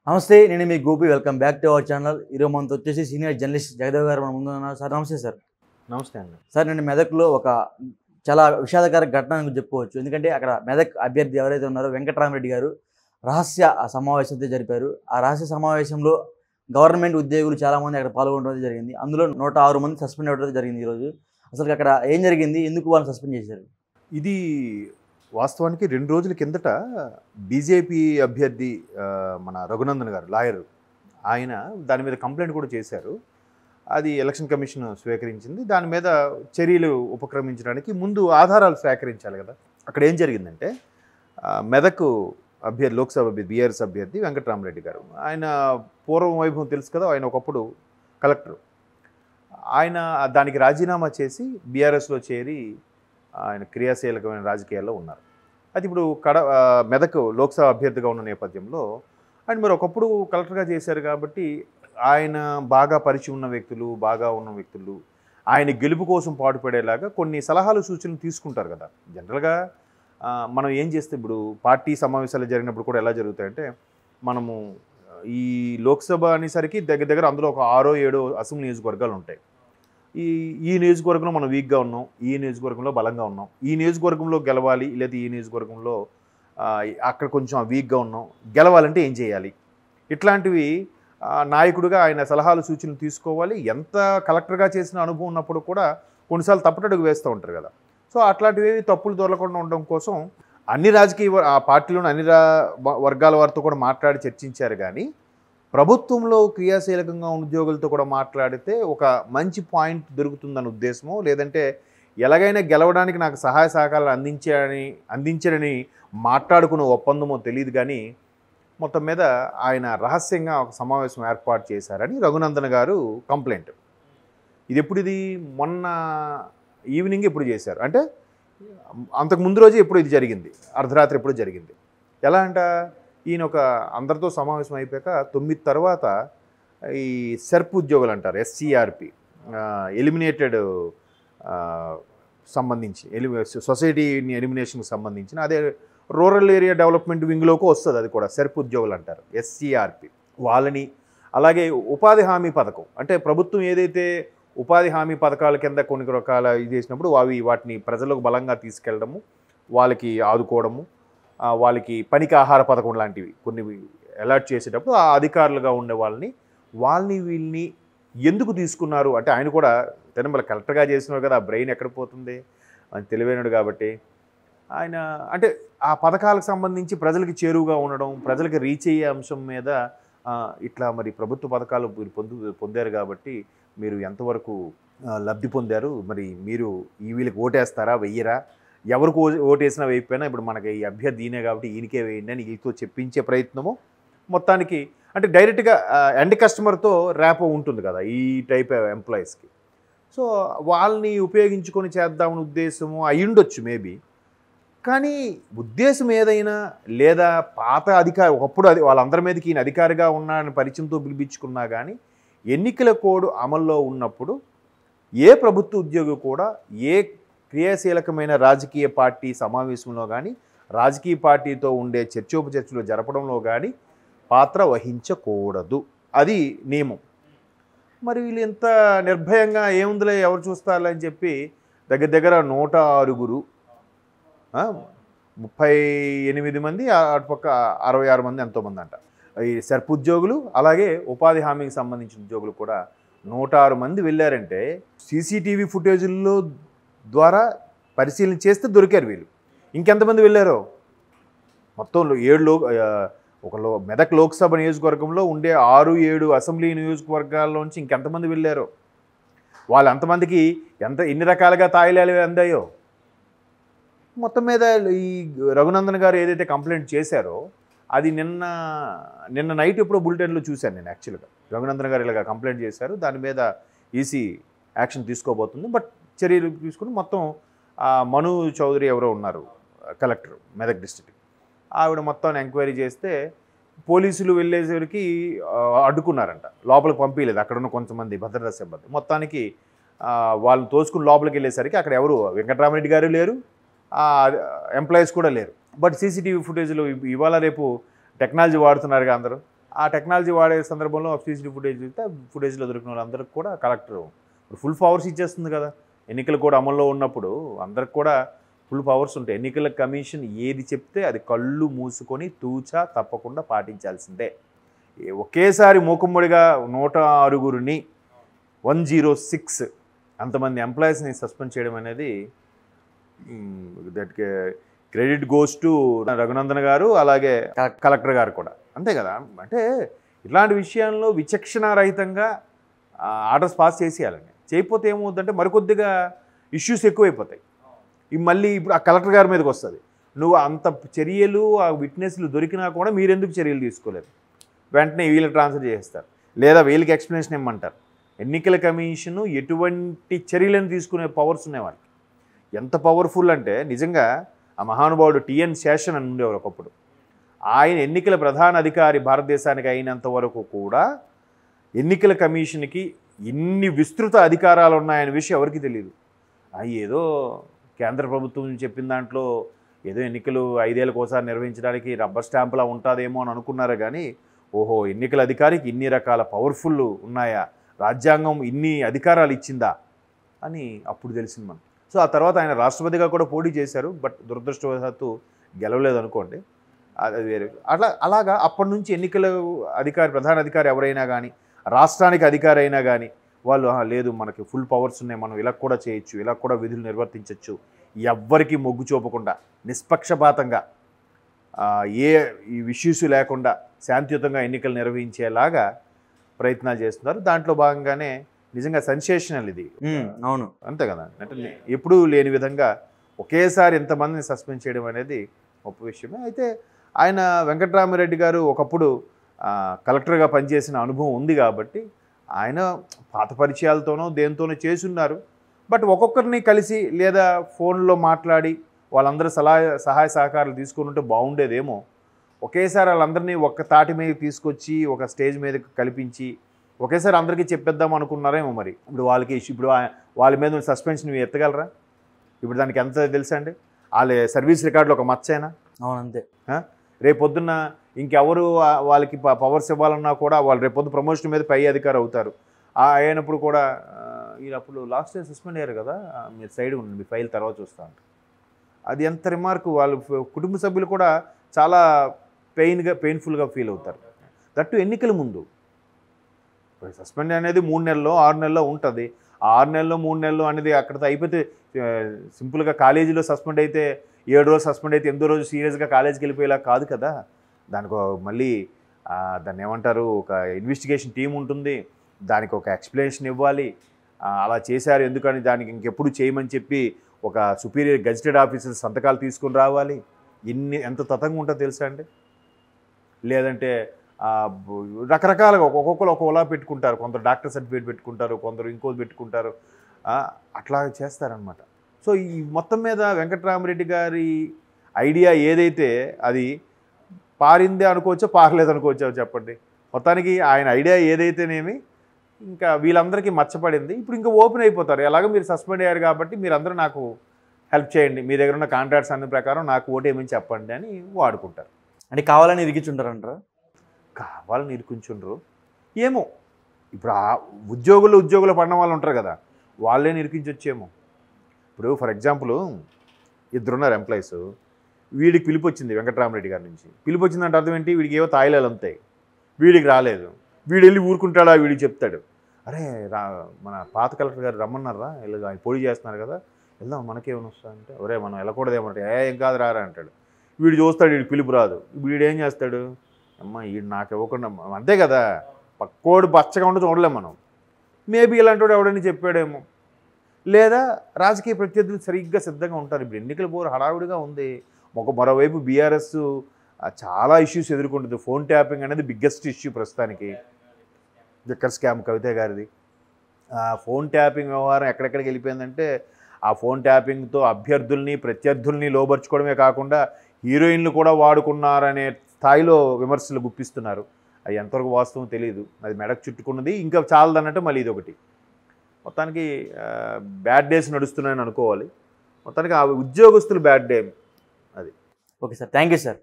నమస్తే. నేను మీ Gopi. Welcome back to our channel. ఈరోజు మనతో వచ్చేసి సీనియర్ జర్నలిస్ట్ జగదేవ్ గారు మన ముందు ఉన్నారు. సార్ నమస్తే సార్. నమస్తే అండి. సార్ నేను మెదక్లో ఒక చాలా విషాదకర ఘటన అని చెప్పుకోవచ్చు. ఎందుకంటే అక్కడ మెదక్ అభ్యర్థి ఎవరైతే ఉన్నారో వెంకటరామరెడ్డి గారు రహస్య సమావేశం జరిపారు. ఆ రహస్య సమావేశంలో గవర్నమెంట్ ఉద్యోగులు చాలామంది అక్కడ పాల్గొనడం జరిగింది. అందులో 106 మంది సస్పెండ్ అవ్వడం జరిగింది ఈరోజు. అసలు అక్కడ ఏం జరిగింది? ఎందుకు వాళ్ళని సస్పెండ్ చేశారు? ఇది వాస్తవానికి 2 రోజుల కిందట బీజేపీ అభ్యర్థి మన రఘునందన్ గారు లాయర్ ఆయన దాని మీద కంప్లైంట్ కూడా చేశారు. అది ఎలక్షన్ కమిషన్ స్వీకరించింది. దాని మీద చర్యలు ఉపక్రమించడానికి ముందు ఆధారాలు సేకరించాలి కదా. అక్కడ ఏం జరిగిందంటే మెదక్ అభ్యర్థి లోక్సభ అభ్యర్థి బీఆర్ఎస్ అభ్యర్థి వెంకటరామరెడ్డి గారు ఆయన పూర్వం వైభవం తెలుసు కదా. ఆయన ఒకప్పుడు కలెక్టర్. ఆయన దానికి రాజీనామా చేసి బీఆర్ఎస్లో చేరి ఆయన క్రియాశీలకమైన రాజకీయాల్లో ఉన్నారు. అది ఇప్పుడు మెదక్ లోక్సభ అభ్యర్థిగా ఉన్న నేపథ్యంలో ఆయన మరి ఒకప్పుడు కలెక్టర్గా చేశారు కాబట్టి ఆయన బాగా పరిచయం ఉన్న వ్యక్తులు, బాగా ఉన్న వ్యక్తులు ఆయన గెలుపు కోసం పాటుపడేలాగా కొన్ని సలహాలు సూచనలు తీసుకుంటారు కదా. జనరల్గా మనం ఏం చేస్తే ఇప్పుడు పార్టీ సమావేశాలు జరిగినప్పుడు కూడా ఎలా జరుగుతాయంటే మనము ఈ లోక్సభ అనేసరికి దగ్గర అందులో ఒక 6-7 అసెంబ్లీ నియోజకవర్గాలు ఉంటాయి. ఈ నియోజకవర్గంలో మనం వీక్గా ఉన్నాం, ఈ నియోజకవర్గంలో బలంగా ఉన్నాం, ఈ నియోజకవర్గంలో గెలవాలి లేదా ఈ నియోజకవర్గంలో అక్కడ కొంచెం వీక్గా ఉన్నాం, గెలవాలంటే ఏం చేయాలి, ఇట్లాంటివి నాయకుడిగా ఆయన సలహాలు సూచనలు తీసుకోవాలి. ఎంత కలెక్టర్గా చేసిన అనుభవం ఉన్నప్పుడు కూడా కొన్నిసార్లు తప్పటడుగు వేస్తూ ఉంటారు కదా. సో అట్లాంటివి తప్పులు దొరకకుండా ఉండడం కోసం అన్ని రాజకీయ ఆ పార్టీలోని అన్ని వర్గాల వారితో కూడా మాట్లాడి చర్చించారు. కానీ ప్రభుత్వంలో క్రియాశీలకంగా ఉద్యోగులతో కూడా మాట్లాడితే ఒక మంచి పాయింట్ దొరుకుతుందన్న ఉద్దేశమో, లేదంటే ఎలాగైనా గెలవడానికి నాకు సహాయ సహకారాలు అందించారని మాట్లాడుకున్న ఒప్పందమో తెలియదు. కానీ మొత్తం మీద ఆయన రహస్యంగా ఒక సమావేశం ఏర్పాటు చేశారని రఘునందన్ గారు కంప్లైంట్. ఇది మొన్న ఈవినింగ్ ఎప్పుడు చేశారు అంటే అంతకు ముందు రోజు ఎప్పుడు ఇది జరిగింది, అర్ధరాత్రి ఎప్పుడు జరిగింది. ఎలా అంట ఈయన ఒక అందరితో సమావేశం అయిపోయాక 9 తర్వాత ఈ సెర్ప్ ఉద్యోగులు అంటారు, ఎస్సీఆర్పి ఎలిమినేటెడ్ సంబంధించి సొసైటీ ఎలిమినేషన్కి సంబంధించిన అదే రూరల్ ఏరియా డెవలప్మెంట్ వింగ్లోకి వస్తుంది. అది కూడా సెర్ప్ ఉద్యోగులు అంటారు, ఎస్సీఆర్పి వాళ్ళని. అలాగే ఉపాధి హామీ పథకం అంటే ప్రభుత్వం ఏదైతే ఉపాధి హామీ పథకాల కింద కొన్ని రకాల ఇది చేసినప్పుడు వాటిని ప్రజలకు బలంగా తీసుకెళ్ళడము, వాళ్ళకి ఆదుకోవడము, వాళ్ళకి పనికి ఆహార పథకం లాంటివి కొన్ని అలాట్ చేసేటప్పుడు ఆ అధికారులుగా ఉండే వీళ్ళని ఎందుకు తీసుకున్నారు అంటే ఆయన కూడా తిరుమల కలెక్టర్గా చేసినారు కదా, ఆ బ్రెయిన్ ఎక్కడ పోతుంది, ఆయన తెలివైనడు కాబట్టి ఆయన అంటే ఆ పథకాలకు సంబంధించి ప్రజలకి చేరువుగా ఉండడం, ప్రజలకి రీచ్ అయ్యే అంశం మీద ఇట్లా మరి ప్రభుత్వ పథకాలు మీరు పొందారు కాబట్టి మీరు ఎంతవరకు లబ్ధి పొందారు, మరి మీరు వీళ్ళకి ఓటేస్తారా వెయ్యరా, ఎవరికి ఓటేసినా వేయకపోయినా ఇప్పుడు మనకి ఈ అభ్యర్థి ఈయనే కాబట్టి ఈయనకే వేయండి అని వీళ్ళతో చెప్పించే ప్రయత్నము. మొత్తానికి అంటే డైరెక్ట్గా ఎండ్ కస్టమర్తో ర్యాపో ఉంటుంది కదా ఈ టైప్ ఎంప్లాయీస్కి. సో వాళ్ళని ఉపయోగించుకొని చేద్దామని ఉద్దేశము అయ్యుండొచ్చు మేబీ. కానీ ఉద్దేశం ఏదైనా లేదా పాత అధికారి ఒకప్పుడు వాళ్ళందరి మీదకి ఈయన అధికారిగా ఉన్నాడని పరిచయంతో పిలిపించుకున్నా కానీ ఎన్నికల కోడ్ అమల్లో ఉన్నప్పుడు ఏ ప్రభుత్వ ఉద్యోగి కూడా ఏ క్రియాశీలకమైన రాజకీయ పార్టీ సమావేశంలో కానీ రాజకీయ పార్టీతో ఉండే చర్చోపచర్చలు జరపడంలో కానీ పాత్ర వహించకూడదు. అది నియమం. మరి వీళ్ళు ఎంత నిర్భయంగా ఏముందిలే ఎవరు చూస్తారని చెప్పి దగ్గర 106 38 మంది, అటుపక్క 66 మంది ఎంతోమంది అంట ఈ సెర్ప్ ఉద్యోగులు, అలాగే ఉపాధి హామీకి సంబంధించిన ఉద్యోగులు కూడా 106 మంది వెళ్ళారంటే సీసీటీవీ ఫుటేజీల్లో ద్వారా పరిశీలన చేస్తే దొరికారు వీళ్ళు. ఇంకెంతమంది వెళ్ళారో మొత్తం 7 మెదక్ లోక్సభ నియోజకవర్గంలో ఉండే 6-7 అసెంబ్లీ నియోజకవర్గాల్లోంచి ఇంకెంతమంది వెళ్ళారో, వాళ్ళు అంతమందికి ఎన్ని రకాలుగా తాయిలాలు అందాయో. మొత్తం మీద ఈ రఘునందన్ గారు ఏదైతే కంప్లైంట్ చేశారో అది నిన్న నైట్ ఎప్పుడో బులెటిన్లో చూశాను నేను. యాక్చువల్గా రఘునందన్ గారు ఇలాగ కంప్లైంట్ చేశారు, దాని మీద ఈసీ యాక్షన్ తీసుకోబోతుంది. బట్ చర్యలు తీసుకుని మొత్తం మను చౌదరి ఎవరో ఉన్నారు కలెక్టర్ మెదక్ డిస్ట్రిక్ట్, ఆవిడ మొత్తం ఎంక్వైరీ చేస్తే పోలీసులు వెళ్ళేసరికి అడ్డుకున్నారంట, లోపలికి పంపించలేదు అక్కడ ఉన్న కొంతమంది భద్రతా సిబ్బంది. మొత్తానికి వాళ్ళు తోసుకుని లోపలికి వెళ్ళేసరికి అక్కడ ఎవరు వెంకటరామరెడ్డి గారు లేరు, ఎంప్లాయీస్ కూడా లేరు. బట్ సీసీటీవీ ఫుటేజ్లో ఇవాళ రేపు టెక్నాలజీ వాడుతున్నారుగా అందరూ, ఆ టెక్నాలజీ వాడే సందర్భంలో సీసీటీవీ ఫుటేజ్ చూస్తే ఫుటేజ్లో దొరికిన వాళ్ళందరికీ కూడా కలెక్టర్ ఫుల్ పవర్స్ ఇచ్చేస్తుంది కదా. ఎన్నికలు కూడా అమల్లో ఉన్నప్పుడు అందరికి కూడా ఫుల్ పవర్స్ ఉంటాయి. ఎన్నికల కమిషన్ ఏది చెప్తే అది కళ్ళు మూసుకొని తూచా తప్పకుండా పాటించాల్సిందే. ఒకేసారి మూకుమ్మడిగా 106 106 అంతమంది ఎంప్లాయీస్ని సస్పెండ్ చేయడం అనేది that credit goes to Raghunandan గారు, అలాగే కలెక్టర్ గారు కూడా అంతే కదా. అంటే ఇలాంటి విషయాల్లో విచక్షణారహితంగా ఆర్డర్స్ పాస్ చేసేయాలండి. చేయకపోతే ఏమవుతుందంటే మరికొద్దిగా ఇష్యూస్ ఎక్కువైపోతాయి. ఇవి మళ్ళీ ఇప్పుడు ఆ కలెక్టర్ గారి మీదకి వస్తుంది. నువ్వు అంత చర్యలు ఆ విట్నెస్లు దొరికినా కూడా మీరెందుకు చర్యలు తీసుకోలేదు, వెంటనే వీళ్ళకి ట్రాన్స్ఫర్ చేస్తారు లేదా వీళ్ళకి ఎక్స్ప్లెనేషన్ ఇమ్మంటారు. ఎన్నికల కమిషను ఎటువంటి చర్యలను తీసుకునే పవర్స్ ఉన్నాయి వాళ్ళకి. ఎంత పవర్ఫుల్ అంటే నిజంగా ఆ మహానుభావుడు టిఎన్ శేషన్ అని ఉండేవారు ఒకప్పుడు. ఆయన ఎన్నికల ప్రధాన అధికారి భారతదేశానికి అయినంత వరకు కూడా ఎన్నికల కమిషన్కి ఇన్ని విస్తృత అధికారాలు ఉన్నాయనే విషయం ఎవరికి తెలియదు. ఏదో కేంద్ర ప్రభుత్వం చెప్పిన దాంట్లో ఏదో ఎన్నికలు 5 ఏళ్ళకి ఒకసారి నిర్వహించడానికి రబ్బర్ స్టాంపులా ఉంటుందేమో అని అనుకున్నారా కానీ ఓహో ఎన్నికల అధికారికి ఇన్ని రకాల పవర్ఫుల్ ఉన్నాయా, రాజ్యాంగం ఇన్ని అధికారాలు ఇచ్చిందా అని అప్పుడు తెలిసింది మనం. సో ఆ తర్వాత ఆయన రాష్ట్రపతిగా కూడా పోటీ చేశారు, బట్ దురదృష్టవశాత్తు గెలవలేదు అనుకోండి, అది వేరే. అలాగా అప్పటి నుంచి ఎన్నికల అధికారి ప్రధాన అధికారి ఎవరైనా కానీ రాష్ట్రానికి అధికారి అయినా కానీ వాళ్ళు లేదు మనకి ఫుల్ పవర్స్ ఉన్నాయి, మనం ఇలా కూడా చేయొచ్చు, ఇలా కూడా విధులు నిర్వర్తించవచ్చు, ఎవ్వరికి మొగ్గు చూపకుండా నిష్పక్షపాతంగా ఏ ఇష్యూస్ లేకుండా శాంతియుతంగా ఎన్నికలు నిర్వహించేలాగా ప్రయత్నాలు చేస్తున్నారు. దాంట్లో భాగంగానే నిజంగా సెన్సేషనల్ ఇది. అవును అంతే కదా. అంటే ఎప్పుడూ లేని విధంగా ఒకేసారి ఎంతమందిని సస్పెండ్ చేయడం అనేది గొప్ప విషయమే. అయితే ఆయన వెంకట్రామిరెడ్డి గారు ఒకప్పుడు కలెక్టర్గా పనిచేసిన అనుభవం ఉంది కాబట్టి ఆయన పాత పరిచయాలతోనో దేనితోనో చేసున్నారు. బట్ ఒక్కొక్కరిని కలిసి లేదా ఫోన్లో మాట్లాడి వాళ్ళందరూ సహాయ సహకారాలు తీసుకుని ఉంటే బాగుండేదేమో. ఒకేసారి వాళ్ళందరినీ ఒక్క తాటి మీద తీసుకొచ్చి ఒక స్టేజ్ మీద కల్పించి ఒకేసారి అందరికీ చెప్పేద్దాం అనుకున్నారేమో. మరి ఇప్పుడు వాళ్ళ మీద సస్పెన్షన్ ఎత్తగలరా? ఇప్పుడు దానికి ఎంత తెలుసా అండి? వాళ్ళ సర్వీస్ రికార్డులో ఒక మచ్చైనా. అవునంతే. రేపొద్దున్న ఇంకెవరు వాళ్ళకి పవర్స్ ఇవ్వాలన్నా కూడా వాళ్ళు రేపొద్దు ప్రమోషన్ మీద పై అధికారి అవుతారు. అయినప్పుడు కూడా వీళ్ళప్పుడు లాస్ట్ టైం సస్పెండ్ అయ్యారు కదా, మీరు సైడ్ ఉండండి, మీ ఫైల్ తర్వాత చూస్తా ఉంటారు. అది ఎంత రిమార్క్. వాళ్ళు కుటుంబ సభ్యులు కూడా చాలా పెయిన్ఫుల్గా ఫీల్ అవుతారు. దట్టు ఎన్నికల ముందు. సస్పెండ్ అనేది 3 నెలల్లో 6 నెలల్లో ఉంటుంది. 6 నెలల్లో 3 నెలలు అనేది అక్కడితో అయిపోతే సింపుల్గా కాలేజీలో సస్పెండ్ అయితే 7 రోజులు సస్పెండ్ అయితే 8వ రోజు సీరియస్గా కాలేజీకి వెళ్ళిపోయేలా కాదు కదా. దానికి మళ్ళీ దాన్ని ఏమంటారు, ఒక ఇన్వెస్టిగేషన్ టీం ఉంటుంది, దానికి ఒక ఎక్స్ప్లెనేషన్ ఇవ్వాలి. అలా చేశారు ఎందుకని దానికి ఇంకెప్పుడు చేయమని చెప్పి ఒక సుపీరియర్ గెజిటెడ్ ఆఫీసర్ సంతకాలు తీసుకుని రావాలి. ఎంత తతంగా ఉంటుందో తెలుసా అండి. లేదంటే రకరకాలుగా ఒక్కొక్కరు ఒక్కోలా పెట్టుకుంటారు. కొందరు డాక్టర్ సర్టిఫికేట్ పెట్టుకుంటారు, కొందరు ఇంకోటి పెట్టుకుంటారు, అట్లా చేస్తారనమాట. సో ఈ మొత్తం మీద వెంకట్రామిరెడ్డి గారి ఐడియా ఏదైతే అది పారిందే అనుకోవచ్చో పారలేదు అనుకోవచ్చో చెప్పండి. మొత్తానికి ఆయన ఐడియా ఏదైతేనేమి ఇంకా వీళ్ళందరికీ మచ్చపడింది. ఇప్పుడు ఇంకా ఓపెన్ అయిపోతారు. ఎలాగో మీరు సస్పెండ్ అయ్యారు కాబట్టి మీరందరూ నాకు హెల్ప్ చేయండి, మీ దగ్గర ఉన్న కాంట్రాక్ట్స్ అన్ని ప్రకారం నాకు ఓటేమని చెప్పండి అని వాడుకుంటారు. అంటే కావాలని ఇరికించుంటారంటారా? కావాలని ఇరుకుంటుండ్రు ఏమో. ఇప్పుడు ఆ ఉద్యోగులు పడిన వాళ్ళు ఉంటారు కదా, వాళ్ళే ఇరికించొచ్చేమో. ఇప్పుడు ఫర్ ఎగ్జాంపుల్ 2 ఉన్నారు ఎంప్లాయీస్, వీడికి పిలుపు వచ్చింది వెంకట్రామిరెడ్డి గారి నుంచి. పిలుపు వచ్చిందంటే అర్థం ఏంటి, వీడికి ఏవో తాయిలాలు అంతాయి, వీడికి రాలేదు. వీడు వెళ్ళి ఊరుకుంటాడా, వీడికి చెప్తాడు, అరే మన పాత కలెక్టర్ గారు రమ్మన్నారా, ఇలా పొడి చేస్తున్నారు కదా, వెళ్దాం మనకేమైనా వస్తా అంటే, ఒరే మనం వెళ్ళకూడదేమంటే ఏం కాదు రారా అంటాడు. వీడు చూస్తాడు, వీడికి పిలుపు రాదు. వీడు ఏం చేస్తాడు, అమ్మ వీడు నాకు ఇవ్వకుండా, అంతే కదా, పక్కోడు పచ్చగా ఉండి చూడలేం మనం. మేబీ ఇలాంటి వాడు ఎవడని చెప్పాడేమో. లేదా రాజకీయ ప్రత్యర్థులు సరిగ్గా సిద్ధంగా ఉంటారు. ఇప్పుడు ఎన్నికల పోరు హడావుడిగా ఉంది. మరోవైపు బీఆర్ఎస్ చాలా ఇష్యూస్ ఎదుర్కొంటుంది. ఫోన్ ట్యాపింగ్ అనేది బిగ్గెస్ట్ ఇష్యూ ప్రస్తుతానికి. జక్కర్ స్కామ్ కవిత గారిది. ఫోన్ ట్యాపింగ్ వ్యవహారం ఎక్కడెక్కడికి వెళ్ళిపోయిందంటే ఆ ఫోన్ ట్యాపింగ్తో అభ్యర్థుల్ని ప్రత్యర్థుల్ని లోబర్చుకోవడమే కాకుండా హీరోయిన్లు కూడా వాడుకున్నారనే స్థాయిలో విమర్శలు గుప్పిస్తున్నారు. అది ఎంతవరకు వాస్తవం తెలియదు. అది మెడకు చుట్టుకున్నది ఇంకా చాలదన్నట్టు మళ్ళీ ఇది ఒకటి. మొత్తానికి బ్యాడ్ డేస్ నడుస్తున్నాయని అనుకోవాలి. మొత్తానికి ఆ ఉద్యోగస్తులు బ్యాడ్ డే అది. Okay sir, thank you sir.